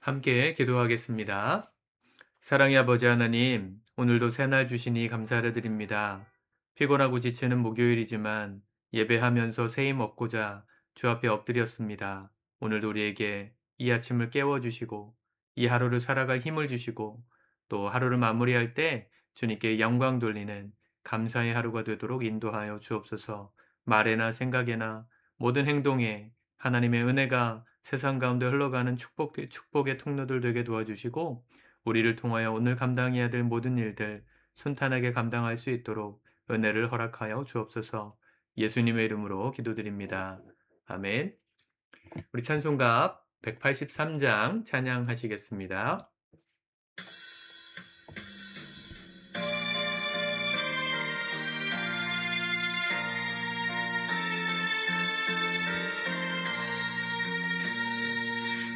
함께 기도하겠습니다. 사랑의 아버지 하나님, 오늘도 새날 주시니 감사를 드립니다. 피곤하고 지치는 목요일이지만 예배하면서 새 힘 얻고자 주 앞에 엎드렸습니다. 오늘도 우리에게 이 아침을 깨워주시고 이 하루를 살아갈 힘을 주시고 또 하루를 마무리할 때 주님께 영광 돌리는 감사의 하루가 되도록 인도하여 주옵소서. 말에나 생각에나 모든 행동에 하나님의 은혜가 세상 가운데 흘러가는 축복의 통로들 되게 도와주시고 우리를 통하여 오늘 감당해야 될 모든 일들 순탄하게 감당할 수 있도록 은혜를 허락하여 주옵소서. 예수님의 이름으로 기도드립니다. 아멘. 우리 찬송가 183장 찬양하시겠습니다.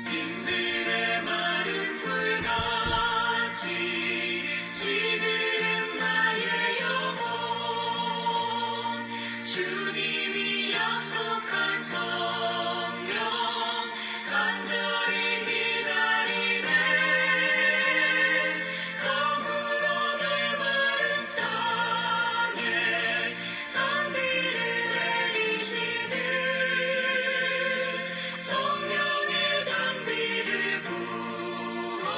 빈들의 마른 풀같이 시들은 나의 영혼 주님이 약속한 성령 간절히 기다리네 가물어 메마른 땅에 단비를 내리시듯 성령의 단비를 부어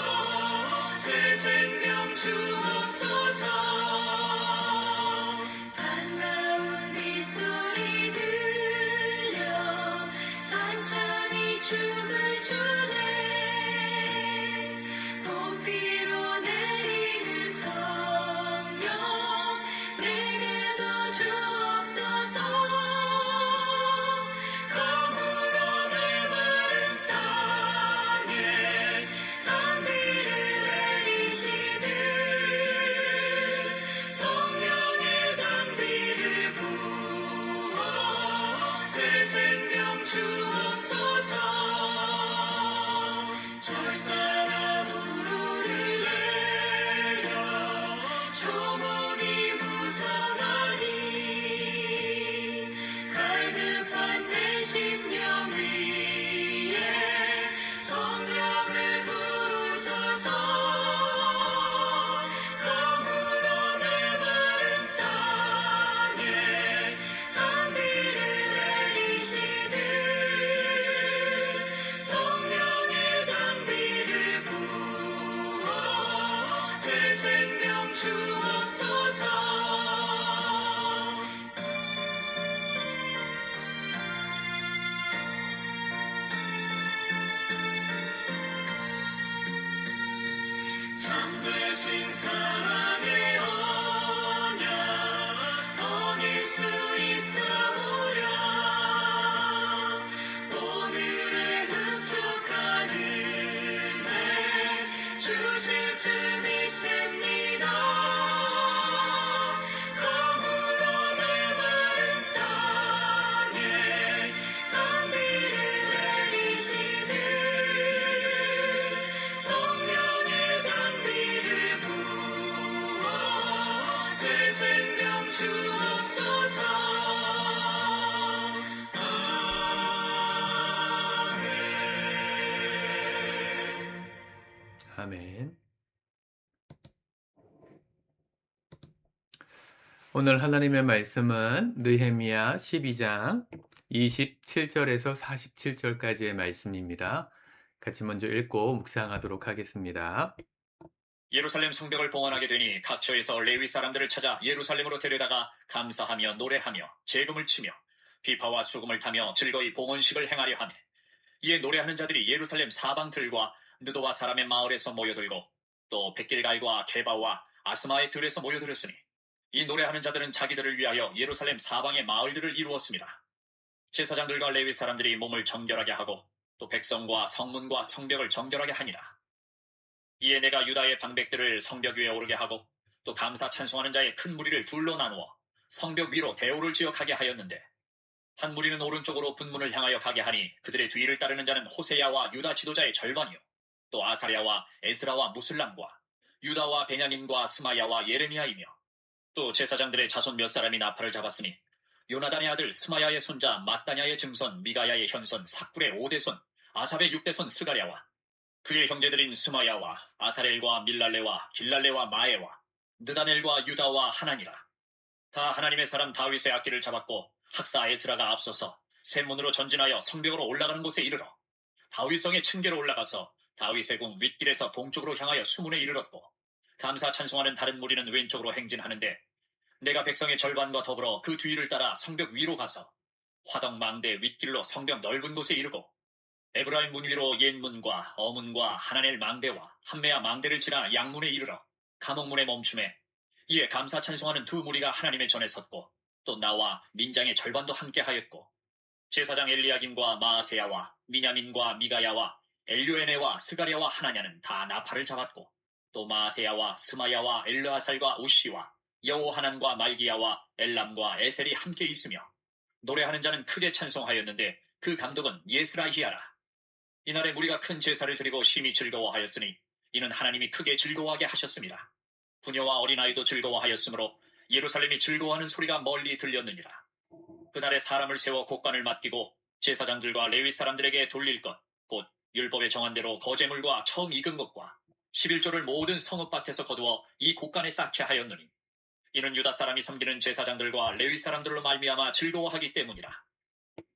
새 생명 주옵소서 반가운 빗소리 들려 산천이 춤을 추네 봄비로 내리는 성령 내게도 주옵소서 가물어 메마른 땅에 단비를 내리시듯 성령의 단비를 부어 새 생명 주옵소서 절 따라 우로를 내려 조목이 무성하니 갈급한 내 심령 위에 성령을 부으소서 가물어 메마른 땅에 단비를 내리시듯 성령의 단비를 부어 새 생명 주옵소서 참되신 사랑의 언약 어길 수 있사오랴 오늘의 흡족한 은혜 주실 줄 믿습니다 가물어 메마른 땅에 단비를 내리시듯 성령의 단비를 부어 새 생명 주옵소서 아멘. 오늘 하나님의 말씀은 느헤미야 12장 27절에서 47절까지의 말씀입니다. 같이 먼저 읽고 묵상하도록 하겠습니다. 예루살렘 성벽을 봉헌하게 되니 각처에서 레위 사람들을 찾아 예루살렘으로 데려다가 감사하며 노래하며 재금을 치며 비파와 수금을 타며 즐거이 봉헌식을 행하려 하매 이에 노래하는 자들이 예루살렘 사방들과 느도와 사람의 마을에서 모여들고 또 백길갈과 게바와 아스마의 들에서 모여들었으니 이 노래하는 자들은 자기들을 위하여 예루살렘 사방의 마을들을 이루었습니다. 제사장들과 레위 사람들이 몸을 정결하게 하고 또 백성과 성문과 성벽을 정결하게 하니라. 이에 내가 유다의 방백들을 성벽 위에 오르게 하고 또 감사 찬송하는 자의 큰 무리를 둘로 나누어 성벽 위로 대오를 지어 가게 하였는데 한 무리는 오른쪽으로 분문을 향하여 가게 하니 그들의 뒤를 따르는 자는 호세야와 유다 지도자의 절반이요 또 아사랴와 에스라와 무술람과 유다와 베냐민과 스마야와 예레미야이며 또 제사장들의 자손 몇 사람이 나팔을 잡았으니 요나단의 아들 스마야의 손자 mat다냐의 증손 미가야의 현손 삭불의 5대손 아삽의 6대손 스가랴와 그의 형제들인 스마야와 아사렐과 밀랄레와 길랄레와 마에와 느다넬과 유다와 하나니라. 다 하나님의 사람 다윗의 악기를 잡았고 학사 에스라가 앞서서 샘문으로 전진하여 성벽으로 올라가는 곳에 이르러 다윗성의 층계로 올라가서 다윗의 궁 윗길에서 동쪽으로 향하여 수문에 이르렀고 감사 찬송하는 다른 무리는 왼쪽으로 행진하는데 내가 백성의 절반과 더불어 그 뒤를 따라 성벽 위로 가서 화덕 망대 윗길로 성벽 넓은 곳에 이르고 에브라임 문 위로 옛문과 어문과 하나넬 망대와 함메아 망대를 지나 양문에 이르러 감옥문에 멈춤에 이에 감사 찬송하는 두 무리가 하나님의 전에 섰고 또 나와 민장의 절반도 함께 하였고 제사장 엘리야김과 마아세야와 미냐민과 미가야와 엘료에네와 스가랴와 하나냐는 다 나팔을 잡았고 또 마아세야와 스마야와 엘르아살과 우시와 여호하난과 말기야와 엘람과 에셀이 함께 있으며 노래하는 자는 크게 찬송하였는데 그 감독은 예스라히야라. 이날에 무리가 큰 제사를 드리고 심히 즐거워하였으니 이는 하나님이 크게 즐거워하게 하셨습니다. 부녀와 어린아이도 즐거워하였으므로 예루살렘이 즐거워하는 소리가 멀리 들렸느니라. 그날에 사람을 세워 곡간을 맡기고 제사장들과 레위 사람들에게 돌릴 것, 곧 율법에 정한 대로 거제물과 처음 익은 것과 11조를 모든 성읍밭에서 거두어 이 곡간에 쌓게 하였느니 이는 유다 사람이 섬기는 제사장들과 레위 사람들로 말미암아 즐거워하기 때문이라.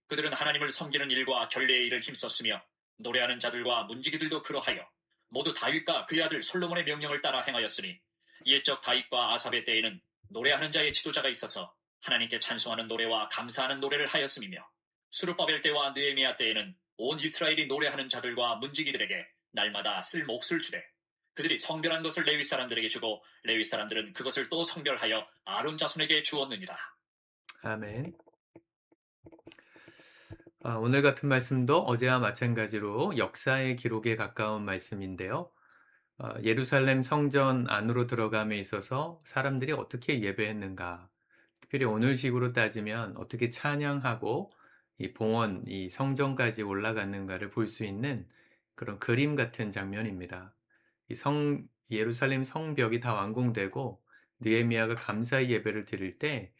그들은 하나님을 섬기는 일과 결례의 일을 힘썼으며 노래하는 자들과 문지기들도 그러하여 모두 다윗과 그의 아들 솔로몬의 명령을 따라 행하였으니 옛적 다윗과 아삽의 때에는 노래하는 자의 지도자가 있어서 하나님께 찬송하는 노래와 감사하는 노래를 하였음이며 수르바벨 때와 느헤미야 때에는 온 이스라엘이 노래하는 자들과 문지기들에게 날마다 쓸 몫을 주되 그들이 성별한 것을 레위 사람들에게 주고 레위 사람들은 그것을 또 성별하여 아론 자손에게 주었느니라. 아멘. 오늘 같은 말씀도 어제와 마찬가지로 역사의 기록에 가까운 말씀인데요. 예루살렘 성전 안으로 들어감에 있어서 사람들이 어떻게 예배했는가, 특별히 오늘식으로 따지면 어떻게 찬양하고 이 봉헌, 이 성전까지 올라갔는가를 볼 수 있는 그런 그림 같은 장면입니다. 예루살렘 성벽이 다 완공되고 느헤미야가 감사의 예배를 드릴 때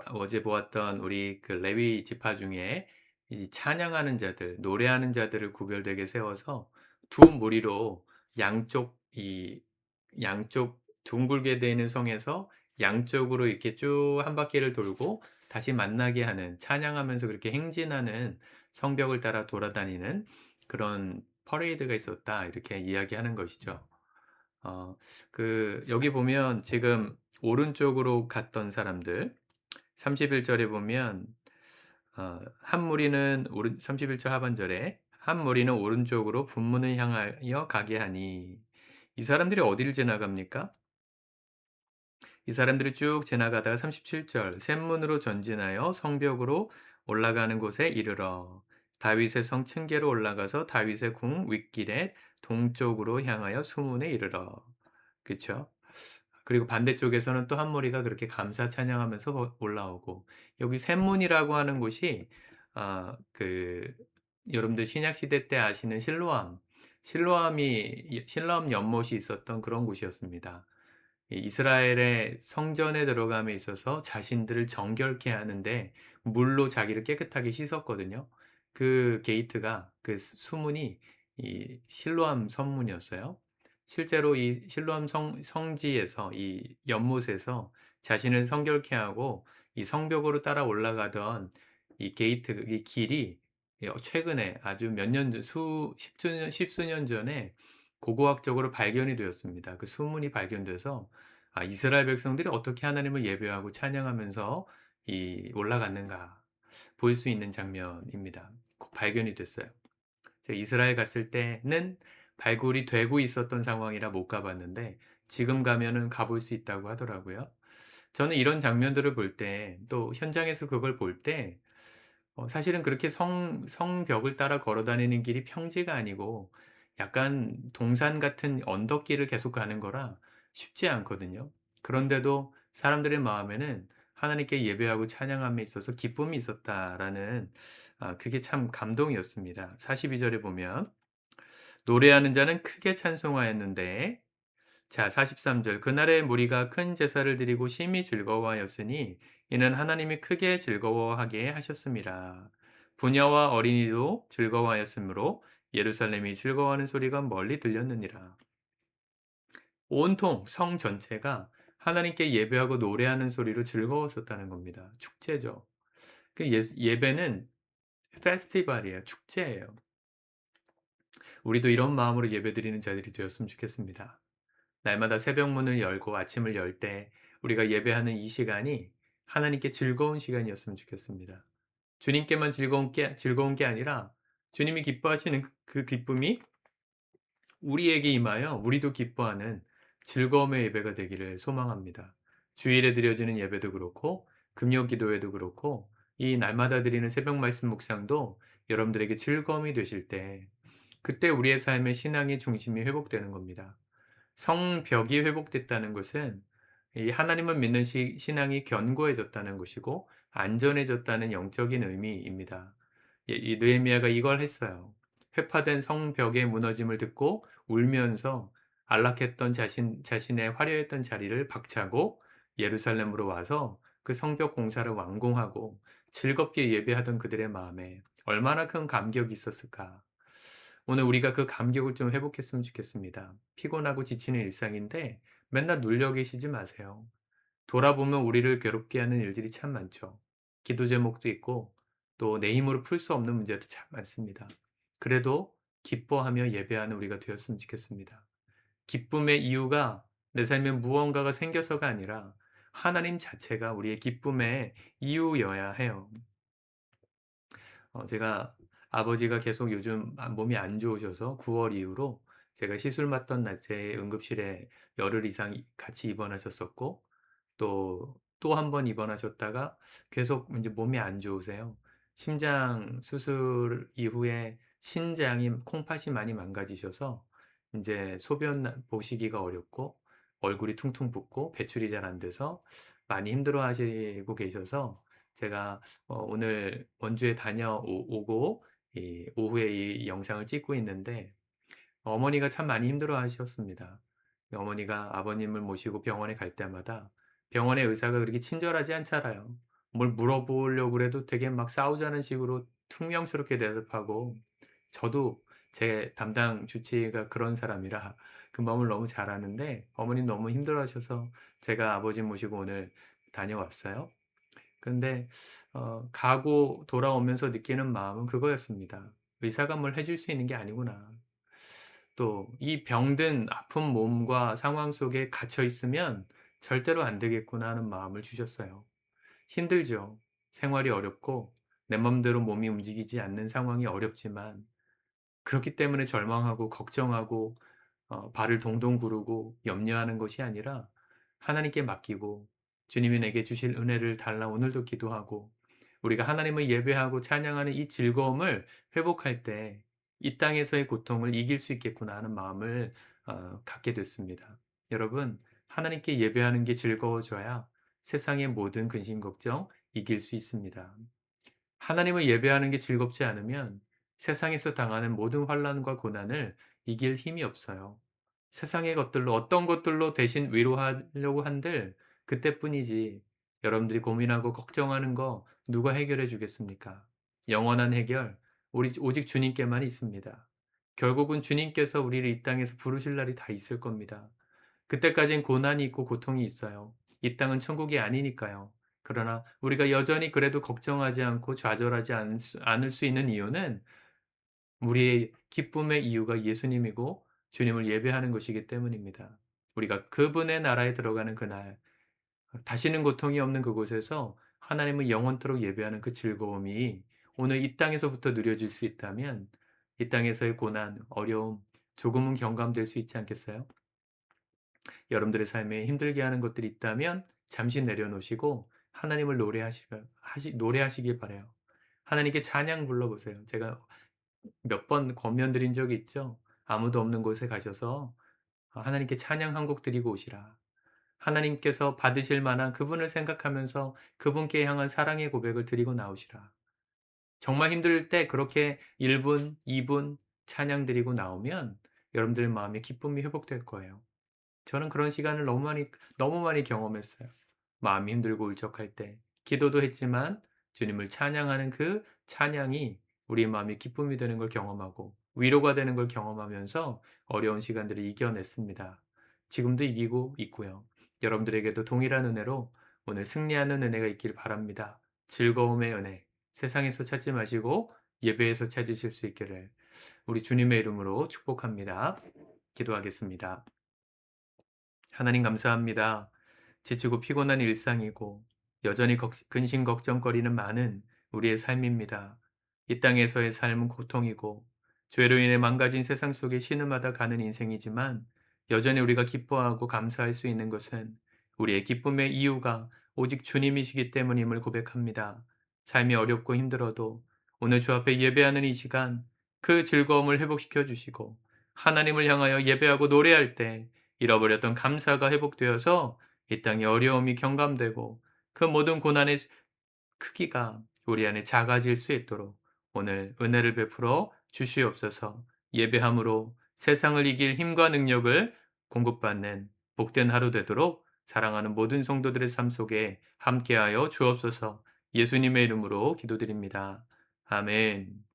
어제 보았던 우리 그 레위 지파 중에 이 찬양하는 자들, 노래하는 자들을 구별되게 세워서 두 무리로 양쪽 둥글게 되어 있는 성에서 양쪽으로 이렇게 쭉 한 바퀴를 돌고 다시 만나게 하는, 찬양하면서 그렇게 행진하는, 성벽을 따라 돌아다니는 그런 퍼레이드가 있었다, 이렇게 이야기하는 것이죠. 여기 보면 지금 오른쪽으로 갔던 사람들, 31절에 보면 한 무리는 31절 하반절에 한 무리는 오른쪽으로 분문을 향하여 가게 하니, 이 사람들이 어디를 지나갑니까? 이 사람들이 쭉 지나가다가 37절 샘문으로 전진하여 성벽으로 올라가는 곳에 이르러 다윗의 성 층계로 올라가서 다윗의 궁 윗길에 동쪽으로 향하여 수문에 이르러. 그렇죠? 그리고 반대쪽에서는 또 한 무리가 그렇게 감사 찬양하면서 올라오고, 여기 샘문이라고 하는 곳이 여러분들 신약 시대 때 아시는 실로암 연못이 있었던 그런 곳이었습니다. 이스라엘의 성전에 들어감에 있어서 자신들을 정결케 하는데 물로 자기를 깨끗하게 씻었거든요. 그 게이트가, 그 수문이 이 실로암 성문이었어요. 실제로 이 실로암 성지에서, 이 연못에서 자신을 성결케 하고 이 성벽으로 따라 올라가던 이 게이트, 이 길이 최근에 아주 몇 년 전, 십수년 전에 고고학적으로 발견이 되었습니다. 그 수문이 발견돼서 이스라엘 백성들이 어떻게 하나님을 예배하고 찬양하면서 올라갔는가 볼 수 있는 장면입니다. 발견이 됐어요. 제가 이스라엘 갔을 때는 발굴이 되고 있었던 상황이라 못 가봤는데 지금 가면은 가볼 수 있다고 하더라고요. 저는 이런 장면들을 볼 때, 또 현장에서 그걸 볼 때, 사실은 그렇게 성벽을 따라 걸어 다니는 길이 평지가 아니고 약간 동산 같은 언덕길을 계속 가는 거라 쉽지 않거든요. 그런데도 사람들의 마음에는 하나님께 예배하고 찬양함에 있어서 기쁨이 있었다라는, 그게 참 감동이었습니다. 42절에 보면 노래하는 자는 크게 찬송하였는데, 자, 43절 그날의 무리가 큰 제사를 드리고 심히 즐거워하였으니 이는 하나님이 크게 즐거워하게 하셨습니다. 부녀와 어린이도 즐거워하였으므로 예루살렘이 즐거워하는 소리가 멀리 들렸느니라. 온통 성 전체가 하나님께 예배하고 노래하는 소리로 즐거웠었다는 겁니다. 축제죠. 예배는 페스티벌이에요. 축제예요. 우리도 이런 마음으로 예배드리는 자들이 되었으면 좋겠습니다. 날마다 새벽문을 열고 아침을 열 때 우리가 예배하는 이 시간이 하나님께 즐거운 시간이었으면 좋겠습니다. 주님께만 즐거운 게 아니라 주님이 기뻐하시는 그 기쁨이 우리에게 임하여 우리도 기뻐하는 즐거움의 예배가 되기를 소망합니다. 주일에 드려지는 예배도 그렇고 금요 기도회도 그렇고 이 날마다 드리는 새벽 말씀 묵상도 여러분들에게 즐거움이 되실 때 그때 우리의 삶의 신앙의 중심이 회복되는 겁니다. 성벽이 회복됐다는 것은 이 하나님을 믿는 신앙이 견고해졌다는 것이고 안전해졌다는 영적인 의미입니다. 이 느헤미야가 이걸 했어요. 회파된 성벽의 무너짐을 듣고 울면서 안락했던 자신의 화려했던 자리를 박차고 예루살렘으로 와서 그 성벽 공사를 완공하고 즐겁게 예배하던 그들의 마음에 얼마나 큰 감격이 있었을까. 오늘 우리가 그 감격을 좀 회복했으면 좋겠습니다. 피곤하고 지치는 일상인데 맨날 눌려 계시지 마세요. 돌아보면 우리를 괴롭게 하는 일들이 참 많죠. 기도 제목도 있고 또 내 힘으로 풀 수 없는 문제도 참 많습니다. 그래도 기뻐하며 예배하는 우리가 되었으면 좋겠습니다. 기쁨의 이유가 내 삶에 무언가가 생겨서가 아니라 하나님 자체가 우리의 기쁨의 이유여야 해요. 제가 아버지가 계속 요즘 몸이 안 좋으셔서 9월 이후로 제가 시술 맞던 날짜에 응급실에 열흘 이상 같이 입원하셨었고 또 한 번 입원하셨다가 계속 이제 몸이 안 좋으세요. 심장 수술 이후에 신장이 콩팥이 많이 망가지셔서 이제 소변 보시기가 어렵고 얼굴이 퉁퉁 붓고 배출이 잘 안 돼서 많이 힘들어하시고 계셔서 제가 오늘 원주에 다녀오고 이 오후에 이 영상을 찍고 있는데 어머니가 참 많이 힘들어하셨습니다. 어머니가 아버님을 모시고 병원에 갈 때마다 병원의 의사가 그렇게 친절하지 않잖아요. 뭘 물어보려고 그래도 되게 막 싸우자는 식으로 퉁명스럽게 대답하고 저도 제 담당 주치의가 그런 사람이라 그 마음을 너무 잘 아는데 어머님 너무 힘들어하셔서 제가 아버지 모시고 오늘 다녀왔어요. 근데 가고 돌아오면서 느끼는 마음은 그거였습니다. '의사가 뭘 해줄 수 있는 게 아니구나.' 또 이 병든 아픈 몸과 상황 속에 갇혀 있으면 '절대로 안 되겠구나.' 하는 마음을 주셨어요. 힘들죠. 생활이 어렵고 내 맘대로 몸이 움직이지 않는 상황이 어렵지만 그렇기 때문에 절망하고 걱정하고 발을 동동 구르고 염려하는 것이 아니라 하나님께 맡기고 주님이 내게 주실 은혜를 달라 오늘도 기도하고 우리가 하나님을 예배하고 찬양하는 이 즐거움을 회복할 때 '이 땅에서의 고통을 이길 수 있겠구나.' 하는 마음을 갖게 됐습니다. 여러분 하나님께 예배하는 게 즐거워져야 세상의 모든 근심 걱정 이길 수 있습니다. 하나님을 예배하는 게 즐겁지 않으면 세상에서 당하는 모든 환난과 고난을 이길 힘이 없어요. 세상의 것들로 어떤 것들로 대신 위로하려고 한들 그때뿐이지 여러분들이 고민하고 걱정하는 거 누가 해결해 주겠습니까? 영원한 해결 우리 오직 주님께만 있습니다. 결국은 주님께서 우리를 이 땅에서 부르실 날이 다 있을 겁니다. 그때까진 고난이 있고 고통이 있어요. 이 땅은 천국이 아니니까요. 그러나 우리가 여전히 그래도 걱정하지 않고 좌절하지 않을 수 있는 이유는 우리의 기쁨의 이유가 예수님이고 주님을 예배하는 것이기 때문입니다. 우리가 그분의 나라에 들어가는 그날, 다시는 고통이 없는 그곳에서 하나님을 영원토록 예배하는 그 즐거움이 오늘 이 땅에서부터 누려질 수 있다면 이 땅에서의 고난, 어려움, 조금은 경감될 수 있지 않겠어요? 여러분들의 삶에 힘들게 하는 것들이 있다면 잠시 내려놓으시고 하나님을 노래하시길 바라요. 하나님께 찬양 불러보세요. 제가 몇 번 권면 드린 적이 있죠. 아무도 없는 곳에 가셔서 하나님께 찬양 한 곡 드리고 오시라. 하나님께서 받으실 만한 그분을 생각하면서 그분께 향한 사랑의 고백을 드리고 나오시라. 정말 힘들 때 그렇게 1분, 2분 찬양 드리고 나오면 여러분들 마음에 기쁨이 회복될 거예요. 저는 그런 시간을 너무 많이 경험했어요. 마음이 힘들고 울적할 때 기도도 했지만 주님을 찬양하는 그 찬양이 우리 마음에 기쁨이 되는 걸 경험하고 위로가 되는 걸 경험하면서 어려운 시간들을 이겨냈습니다. 지금도 이기고 있고요. 여러분들에게도 동일한 은혜로 오늘 승리하는 은혜가 있길 바랍니다. 즐거움의 은혜, 세상에서 찾지 마시고 예배에서 찾으실 수 있기를 우리 주님의 이름으로 축복합니다. 기도하겠습니다. 하나님 감사합니다. 지치고 피곤한 일상이고 여전히 근심 걱정거리는 많은 우리의 삶입니다. 이 땅에서의 삶은 고통이고 죄로 인해 망가진 세상 속에 신음하다 가는 인생이지만 여전히 우리가 기뻐하고 감사할 수 있는 것은 우리의 기쁨의 이유가 오직 주님이시기 때문임을 고백합니다. 삶이 어렵고 힘들어도 오늘 주 앞에 예배하는 이 시간 그 즐거움을 회복시켜 주시고 하나님을 향하여 예배하고 노래할 때 잃어버렸던 감사가 회복되어서 이 땅의 어려움이 경감되고 그 모든 고난의 크기가 우리 안에 작아질 수 있도록 오늘 은혜를 베풀어 주시옵소서. 예배함으로 세상을 이길 힘과 능력을 공급받는 복된 하루 되도록 사랑하는 모든 성도들의 삶 속에 함께하여 주옵소서. 예수님의 이름으로 기도드립니다. 아멘.